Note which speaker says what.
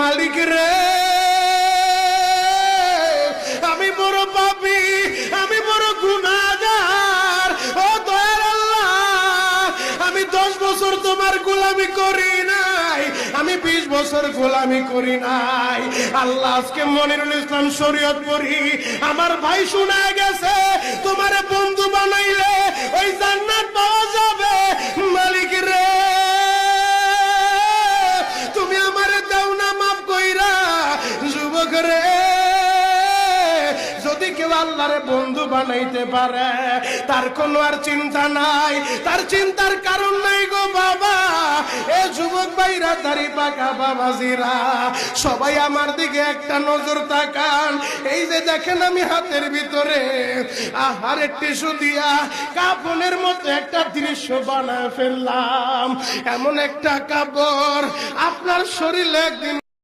Speaker 1: মালিক রে, আমি বড় পাপী, আমি বড় গুনাহগার। ও দয়ার আল্লাহ, আমি 10 বছর তোমার গোলামি করি নাই, আমি 20 বছর গোলামি করি নাই। আল্লাহ, আজকে মনিরুল ইসলাম শরীয়তপুরী আমার ভাই শোনা গেছে তোমারে বন্ধু বানাইলে ওই জান্নাত পাওয়া যাবে। মালিক রে, তুমি আমারে দাও না মাফ কইরা। যুবক রে, যদি কেউ আল্লাহরে বন্ধু বানাইতে পারে তার কোনো আর চিন্তা নাই, তার চিন্তার কারণ নাই গো বাবা। এ যুবক ভাইরা, দাড়ি পাকা বাবাজিরা, সবাই আমার দিকে একটা নজর তাকান। এই যে দেখেন আমি হাতের ভিতরে আহারে টিস্যু দিয়া কাফনের মতো একটা দৃশ্য বানায় ফেললাম। এমন একটা কাপড় আপনার শরীরে একদিন